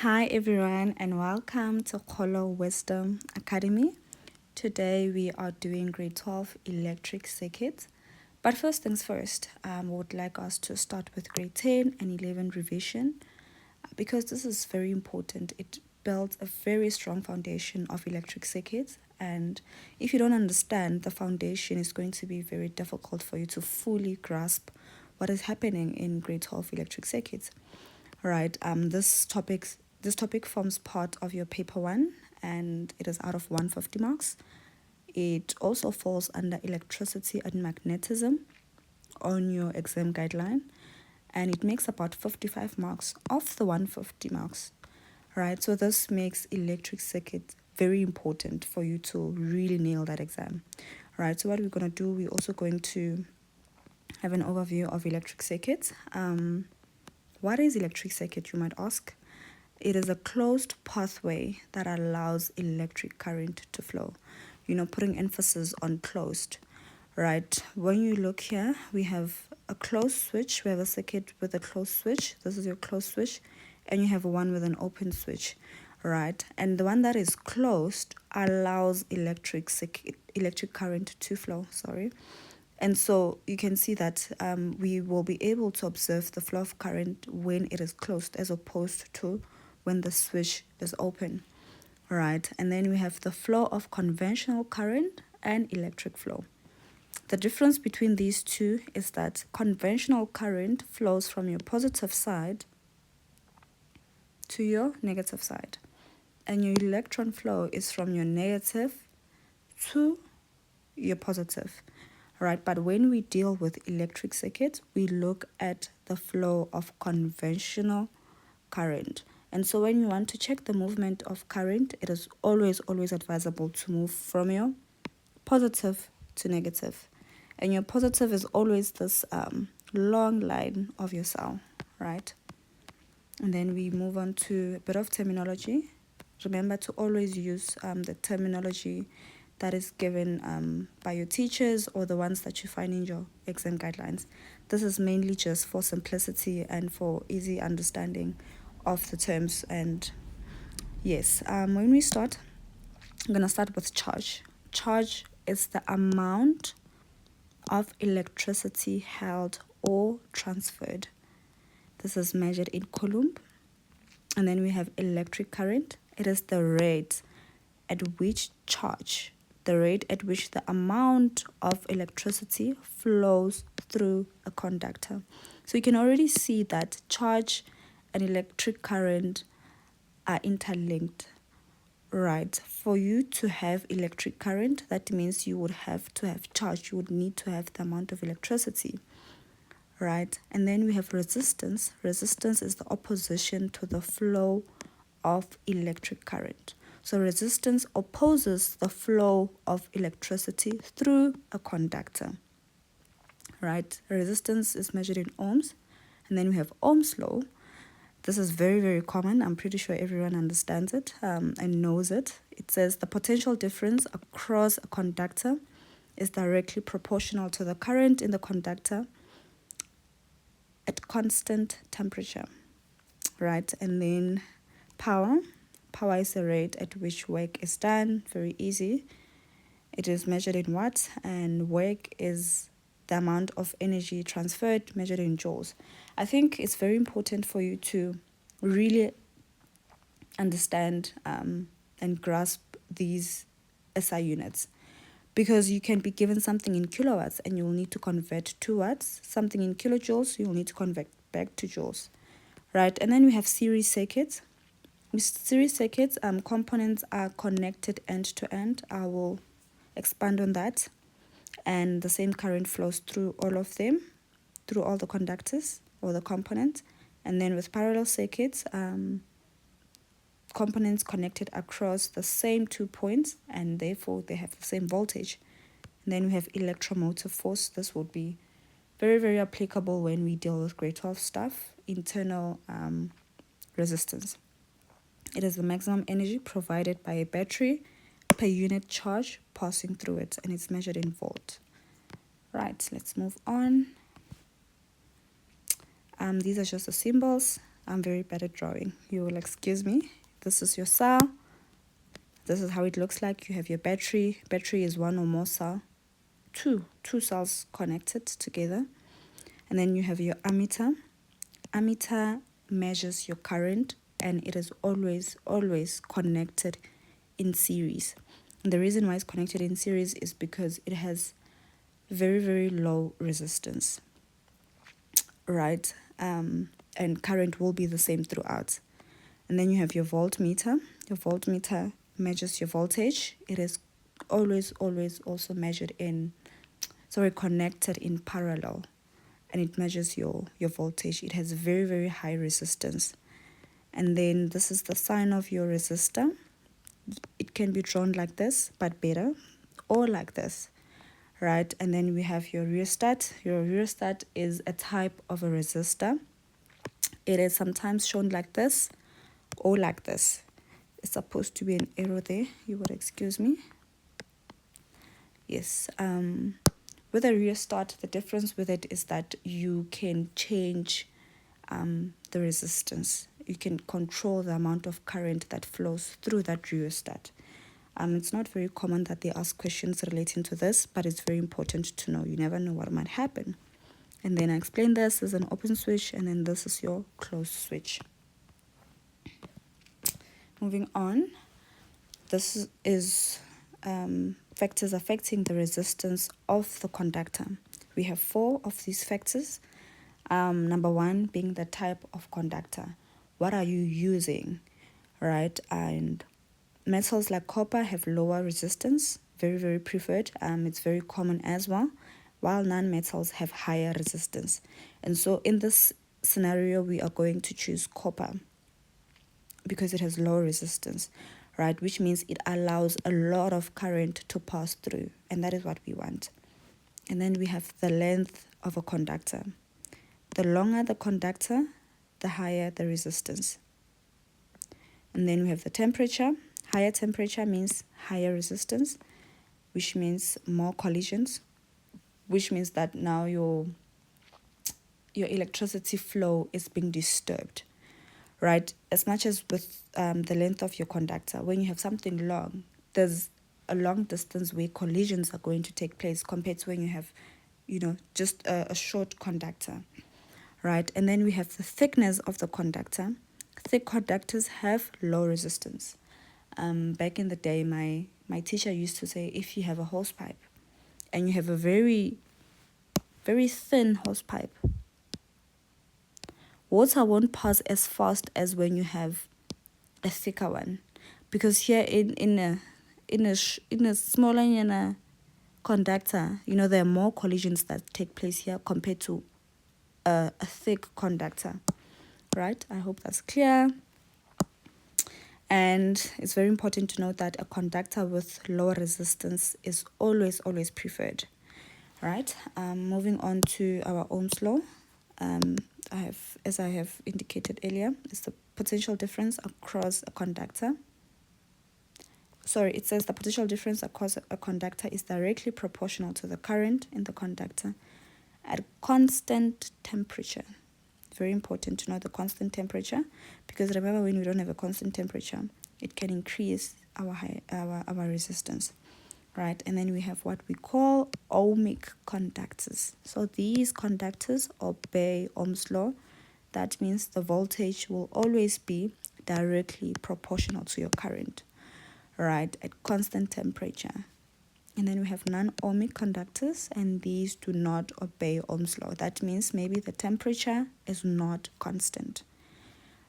Hi everyone and welcome to Kolo Wisdom Academy. Today we are doing grade 12 electric circuits. But first things first, I would like us to start with grade 10 and 11 revision because this is very important. It builds a very strong foundation of electric circuits, and if you don't understand the foundation, it's going to be very difficult for you to fully grasp what is happening in grade 12 electric circuits. Right. This topic forms part of your paper one, and it is out of 150 marks. It also falls under electricity and magnetism on your exam guideline, and it makes about 55 marks of the 150 marks. Right. So this makes electric circuit very important for you to really nail that exam. Right. So what we're gonna do, we're also going to have an overview of electric circuits. What is electric circuit, you might ask? It is a closed pathway that allows electric current to flow. Putting emphasis on closed, right? When you look here, we have a closed switch. We have a circuit with a closed switch. This is your closed switch. And you have one with an open switch, right? And the one that is closed allows electric current to flow, And so you can see that we will be able to observe the flow of current when it is closed as opposed to when the switch is open, right? And then we have the flow of conventional current and electric flow. The difference between these two is that conventional current flows from your positive side to your negative side, and your electron flow is from your negative to your positive. Right, but when we deal with electric circuits, we look at the flow of conventional current. And so when you want to check the movement of current, it is always advisable to move from your positive to negative. And your positive is always this long line of your cell, right? And then we move on to a bit of terminology. Remember to always use the terminology that is given by your teachers or the ones that you find in your exam guidelines. This is mainly just for simplicity and for easy understanding of the terms. And yes, when we start, I'm going to start with charge. Charge is the amount of electricity held or transferred. This is measured in coulomb. And then we have electric current. It is the rate at which the amount of electricity flows through a conductor. So you can already see that charge and electric current are interlinked, right? For you to have electric current, that means you would have to have charge. You would need to have the amount of electricity, right? And then we have resistance. Resistance is the opposition to the flow of electric current. So resistance opposes the flow of electricity through a conductor, right? Resistance is measured in ohms. And then we have Ohm's law. This is very, very common. I'm pretty sure everyone understands it and knows it. It says the potential difference across a conductor is directly proportional to the current in the conductor at constant temperature, right? And then power. Power is the rate at which work is done. Very easy. It is measured in watts, and work is the amount of energy transferred measured in joules. I think it's very important for you to really understand and grasp these SI units, because you can be given something in kilowatts and you'll need to convert to watts, something in kilojoules, you'll need to convert back to joules, right? And then we have series circuits. With series circuits, components are connected end to end. I will expand on that. And the same current flows through all of them, through all the conductors or the components. And then with parallel circuits, components connected across the same 2 points, and therefore they have the same voltage. And then we have electromotive force. This would be very, very applicable when we deal with grade 12 stuff, internal resistance. It is the maximum energy provided by a battery per unit charge passing through it, and it's measured in volt. Right, let's move on. These are just the symbols. I'm very bad at drawing. You will excuse me. This is your cell. This is how it looks like. You have your battery. Battery is one or more cell. Two cells connected together. And then you have your ammeter. Ammeter measures your current, and it is always connected in series. And the reason why it's connected in series is because it has very low resistance, right? And current will be the same throughout. And then you have your voltmeter. Your voltmeter measures your voltage. It is always also measured connected in parallel, and it measures your voltage. It has very high resistance. And then this is the sign of your resistor. It can be drawn like this, but better, or like this, right? And then we have your rheostat. Your rheostat is a type of a resistor. It is sometimes shown like this or like this. It's supposed to be an arrow there. You would excuse me. Yes. With a rheostat, the difference with it is that you can change the resistance. You can control the amount of current that flows through that rheostat. It's not very common that they ask questions relating to this, but it's very important to know. You never know what might happen. And then I explain this as an open switch, and then this is your closed switch. Moving on, this is factors affecting the resistance of the conductor. We have 4 of these factors. Number 1 being the type of conductor. What are you using, right? And metals like copper have lower resistance, very preferred. It's very common as well, while non-metals have higher resistance. And so in this scenario, we are going to choose copper because it has low resistance, right? Which means it allows a lot of current to pass through, and that is what we want. And then we have the length of a conductor. The longer the conductor, the higher the resistance. And then we have the temperature. Higher temperature means higher resistance, which means more collisions, which means that now your electricity flow is being disturbed, right? As much as with the length of your conductor, when you have something long, there's a long distance where collisions are going to take place compared to when you have, just a short conductor, right? And then we have the thickness of the conductor. Thick conductors have low resistance. Back in the day, my teacher used to say, if you have a hose pipe and you have a very thin hose pipe, water won't pass as fast as when you have a thicker one, because here in a smaller conductor, there are more collisions that take place here compared to a thick conductor, right? I hope that's clear. And it's very important to note that a conductor with lower resistance is always preferred, right? Moving on to our Ohm's law. As I have indicated earlier, it's the potential difference across a conductor. It says the potential difference across a conductor is directly proportional to the current in the conductor at constant temperature. Very important to know the constant temperature, because remember, when we don't have a constant temperature, it can increase our resistance, right? And then we have what we call ohmic conductors. So these conductors obey Ohm's law. That means the voltage will always be directly proportional to your current, right, at constant temperature. And then we have non-ohmic conductors, and these do not obey Ohm's law. That means maybe the temperature is not constant,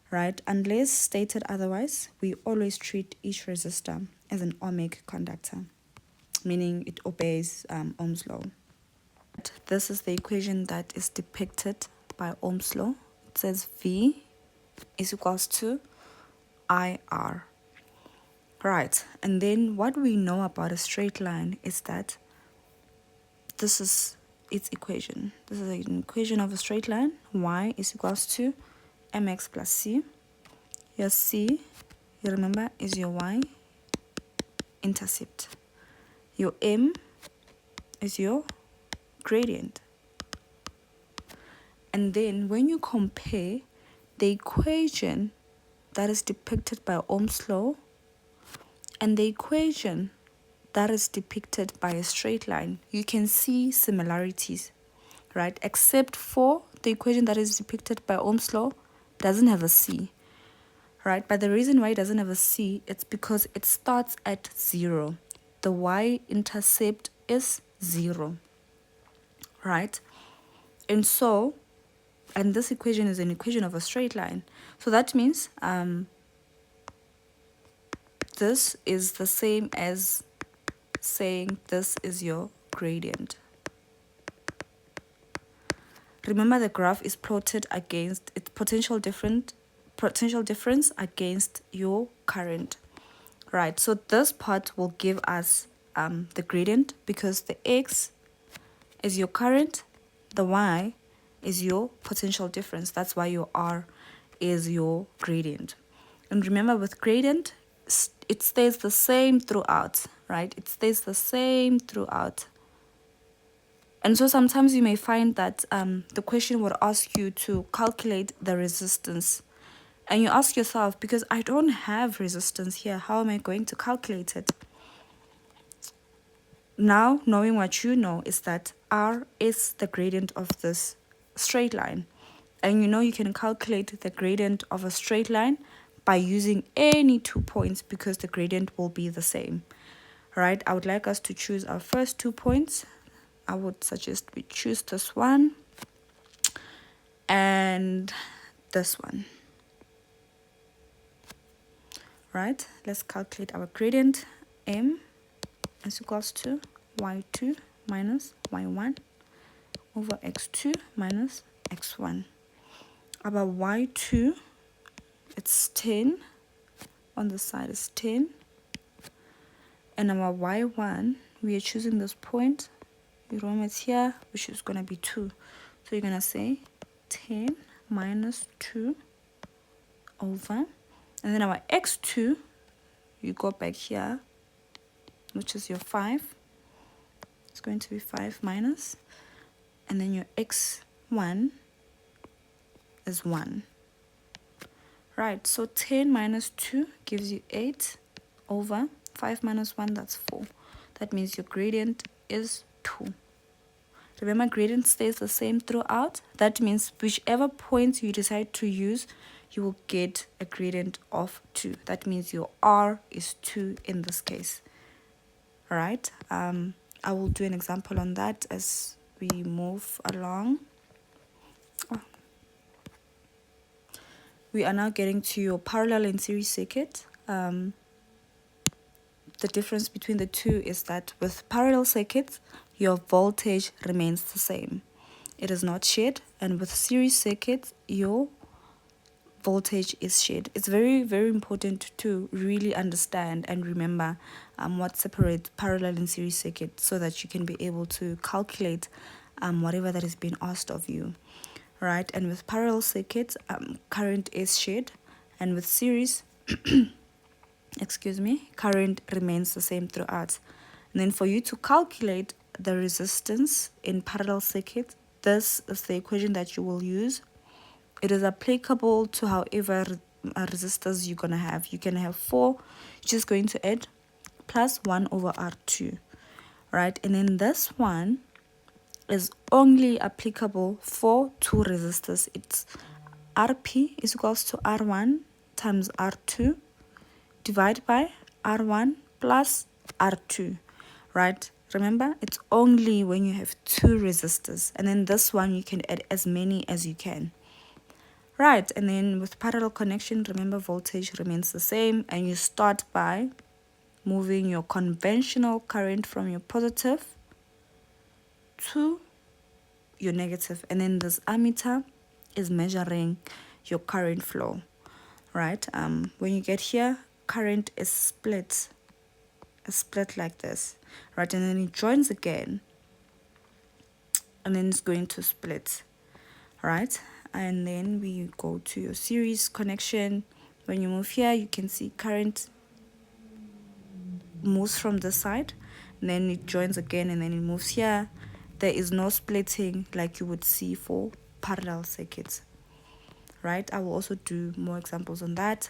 right? Unless stated otherwise, we always treat each resistor as an ohmic conductor, meaning it obeys Ohm's law. This is the equation that is depicted by Ohm's law. It says V is equals to IR. Right, and then what we know about a straight line is that this is its equation. This is an equation of a straight line. Y is equals to mx plus c. Your c, you remember, is your y intercept. Your m is your gradient. And then when you compare the equation that is depicted by Ohm's law and the equation that is depicted by a straight line, you can see similarities, right? Except for the equation that is depicted by Ohm's law doesn't have a C, right? But the reason why it doesn't have a C, it's because it starts at 0. The y-intercept is 0, right? And this equation is an equation of a straight line. So that means this is the same as saying this is your gradient. Remember, the graph is plotted against its potential difference against your current, right? So this part will give us the gradient, because the x is your current, the y is your potential difference. That's why your r is your gradient. And remember, with gradient, it stays the same throughout, right? It stays the same throughout. And so sometimes you may find that the question would ask you to calculate the resistance. And you ask yourself, because I don't have resistance here, how am I going to calculate it? Now, knowing what you know is that R is the gradient of this straight line. And you know you can calculate the gradient of a straight line by using any 2 points, because the gradient will be the same, right? I would like us to choose our first 2 points. I would suggest we choose this one and this one, right? Let's calculate our gradient. M is equals to y2 minus y1 over x2 minus x1. Our y2, it's 10, on the side is 10, and our y1, we are choosing this point, your room is here, which is going to be 2. So you're going to say 10 minus 2 over, and then our x2, you go back here, which is your 5. It's going to be 5 minus, and then your x1 is 1. Right, so 10 minus 2 gives you 8 over 5 minus 1, that's 4. That means your gradient is 2. Remember, gradient stays the same throughout. That means whichever point you decide to use, you will get a gradient of 2. That means your R is 2 in this case. All right, I will do an example on that as we move along. We are now getting to your parallel and series circuit. The difference between the two is that with parallel circuits, your voltage remains the same. It is not shared. And with series circuits, your voltage is shared. It's very, very important to really understand and remember what separates parallel and series circuit, so that you can be able to calculate whatever that is being asked of you. Right, and with parallel circuits, current is shared, and with series, current remains the same throughout. And then for you to calculate the resistance in parallel circuit, this is the equation that you will use. It is applicable to however resistors you're going to have. You can have 4, you're just going to add plus 1 over R2, right? And then this one is only applicable for 2 resistors. It's Rp is equals to R1 times R2 divided by R1 plus R2, right? Remember, it's only when you have 2 resistors, and then this one you can add as many as you can. Right, and then with parallel connection, remember, voltage remains the same, and you start by moving your conventional current from your positive to your negative, and then this ammeter is measuring your current flow, right? When you get here, current is split like this, right? And then it joins again, and then it's going to split, right? And then we go to your series connection. When you move here, you can see current moves from this side, and then it joins again, and then it moves here. There is no splitting like you would see for parallel circuits. right? I will also do more examples on that.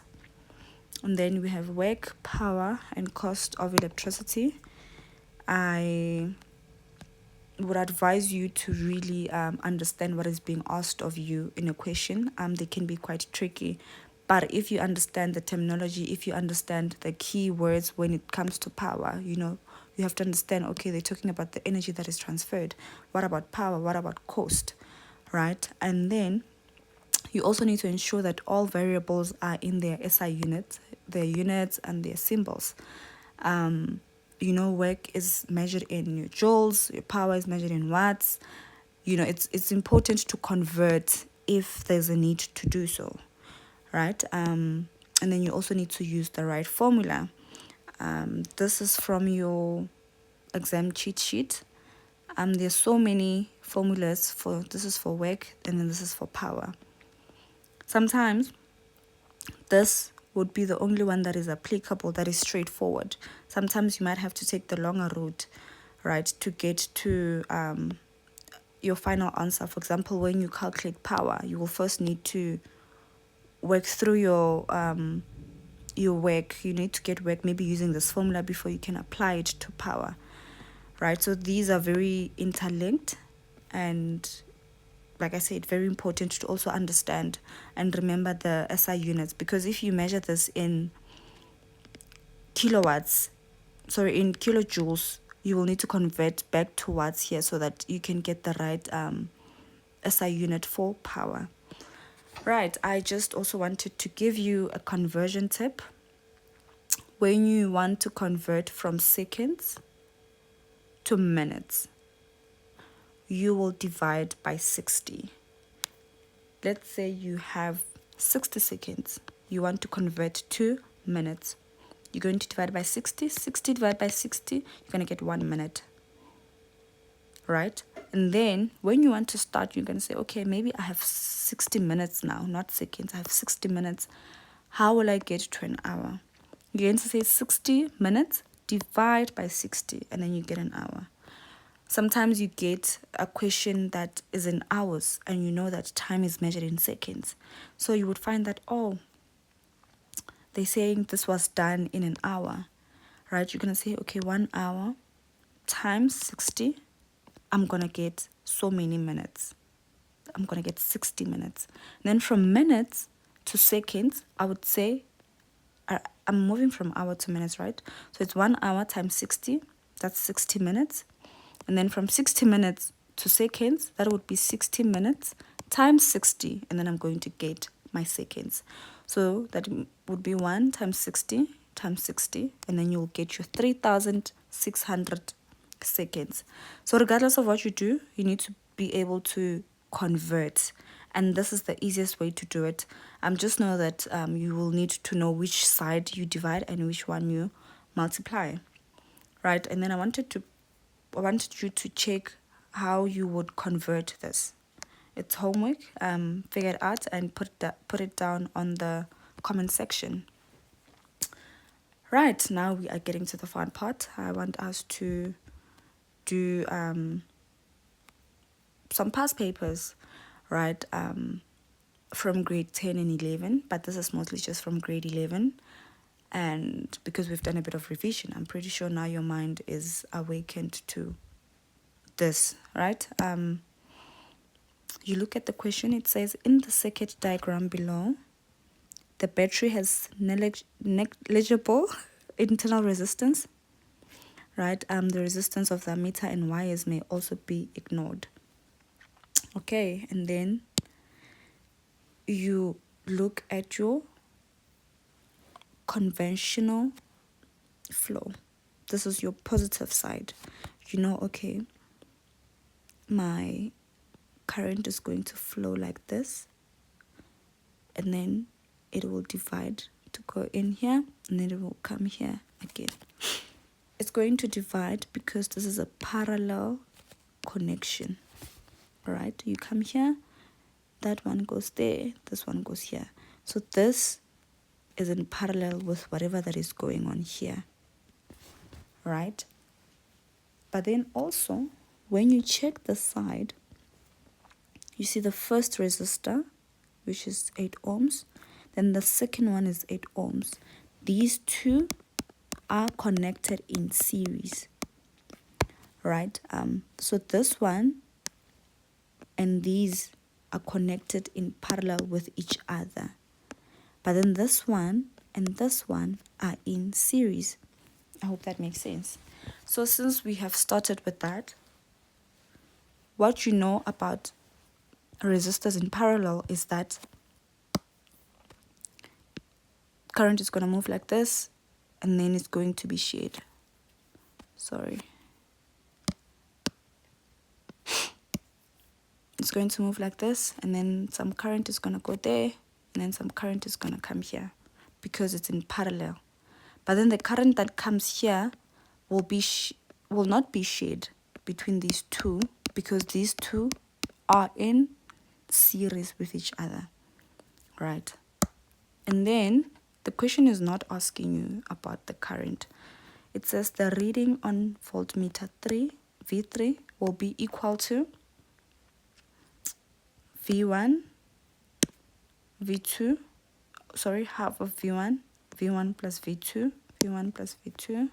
And then we have work, power, and cost of electricity. I would advise you to really understand what is being asked of you in a question. They can be quite tricky, but if you understand the terminology, if you understand the key words when it comes to power, you have to understand, okay, they're talking about the energy that is transferred. What about power? What about cost? Right? And then you also need to ensure that all variables are in their SI units, their units and their symbols. Work is measured in your joules, your power is measured in watts. It's important to convert if there's a need to do so, right? And then you also need to use the right formula. This is from your exam cheat sheet. There's so many formulas this is for work and then this is for power. Sometimes this would be the only one that is applicable, that is straightforward. Sometimes you might have to take the longer route, right, to get to your final answer. For example, when you calculate power, you will first need to work through your work. You need to get work maybe using this formula before you can apply it to power, right? So these are very interlinked, and like I said, very important to also understand and remember the SI units, because if you measure this in in kilojoules, you will need to convert back to watts here so that you can get the right SI unit for power. Right, I just also wanted to give you a conversion tip. When you want to convert from seconds to minutes, you will divide by 60. Let's say you have 60 seconds. You want to convert to minutes. You're going to divide by 60. 60 divided by 60, you're going to get 1 minute. Right? And then when you want to start, you're going to say, okay, maybe I have 60 minutes now, not seconds. I have 60 minutes. How will I get to an hour? You're going to say 60 minutes, divide by 60, and then you get an hour. Sometimes you get a question that is in hours, and you know that time is measured in seconds. So you would find that, they're saying this was done in an hour, right? You're going to say, okay, 1 hour times 60, I'm going to get so many minutes. I'm going to get 60 minutes. And then from minutes to seconds, I would say, I'm moving from hour to minutes, right? So it's 1 hour times 60, that's 60 minutes. And then from 60 minutes to seconds, that would be 60 minutes times 60. And then I'm going to get my seconds. So that would be 1 times 60 times 60. And then you'll get your 3,600 seconds. So regardless of what you do, you need to be able to convert. And this is the easiest way to do it. Just know that you will need to know which side you divide and which one you multiply. Right? And then I wanted you to check how you would convert this. It's homework. Figure it out and put it down on the comment section. Right, now we are getting to the fun part. I want us to do some past papers, right? From grade 10 and 11, but this is mostly just from grade 11. And because we've done a bit of revision, I'm pretty sure now your mind is awakened to this, right? You look at the question, it says, in the circuit diagram below, the battery has negligible internal resistance, right? The resistance of the ammeter and wires may also be ignored. Okay, and then you look at your conventional flow. This is your positive side. Okay, my current is going to flow like this, and then it will divide to go in here, and then it will come here again. It's going to divide because this is a parallel connection. All right, you come here, that one goes there, this one goes here. So this is in parallel with whatever that is going on here, right? But then also, when you check the side, you see the first resistor, which is 8 ohms. Then the second one is 8 ohms. These two are connected in series, right? So this one and these are connected in parallel with each other. But then this one and this one are in series. I hope that makes sense. So since we have started with that, what you know about resistors in parallel is that current is going to move like this, and then it's going to be shared. Sorry. It's going to move like this, and then some current is going to go there, and then some current is going to come here because it's in parallel. But then the current that comes here will not be shared between these two because these two are in series with each other, right? And then the question is not asking you about the current. It says the reading on voltmeter 3, V3, will be equal to V1, V2, sorry, half of V1, V1 plus V2, V1 plus V2,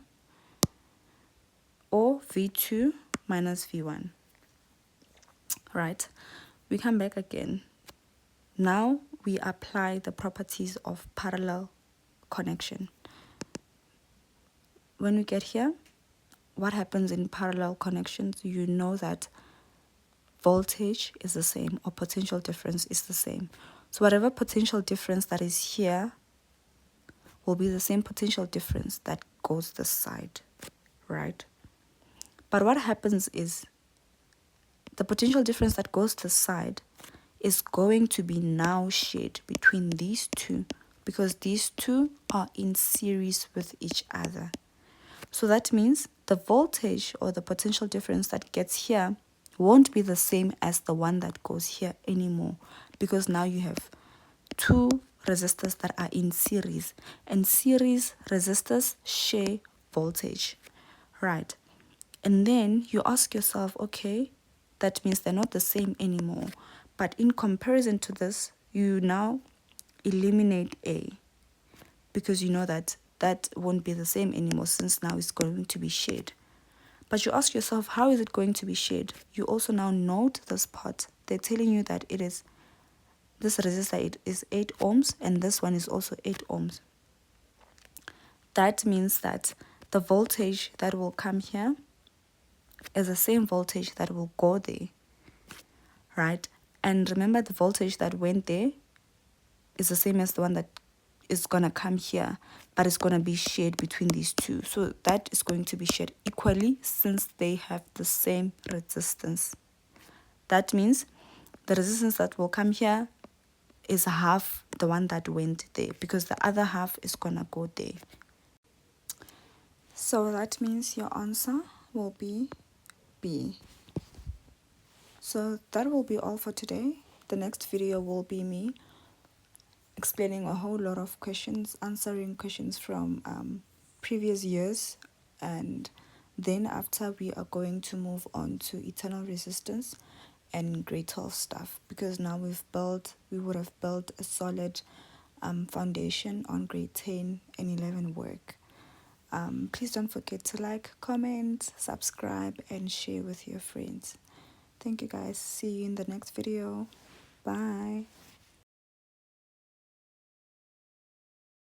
or V2 minus V1, right? We come back again. Now we apply the properties of parallel connection. When we get here, what happens in parallel connections? You know that voltage is the same, or potential difference is the same. So whatever potential difference that is here will be the same potential difference that goes this side, right? But what happens is the potential difference that goes this side is going to be now shared between these two because these two are in series with each other. So that means the voltage or the potential difference that gets here won't be the same as the one that goes here anymore because now you have two resistors that are in series, and series resistors share voltage, right? And then you ask yourself, okay, that means they're not the same anymore. But in comparison to this, you now eliminate A because you know that that won't be the same anymore since now it's going to be shared. But you ask yourself, how is it going to be shared? You also now note this part. They're telling you that it is, this resistor it is 8 ohms and this one is also 8 ohms. That means that the voltage that will come here is the same voltage that will go there, right? And remember, the voltage that went there is the same as the one that is going to come here, but it's going to be shared between these two. So that is going to be shared equally since they have the same resistance. That means the resistance that will come here is half the one that went there because the other half is going to go there. So that means your answer will be B. So that will be all for today. The next video will be me explaining a whole lot of questions, answering questions from previous years, and then after we are going to move on to eternal resistance and grade 12 stuff because now we would have built a solid foundation on grade 10 and 11 work. Please don't forget to like, comment, subscribe, and share with your friends. Thank you guys. See you in the next video. Bye.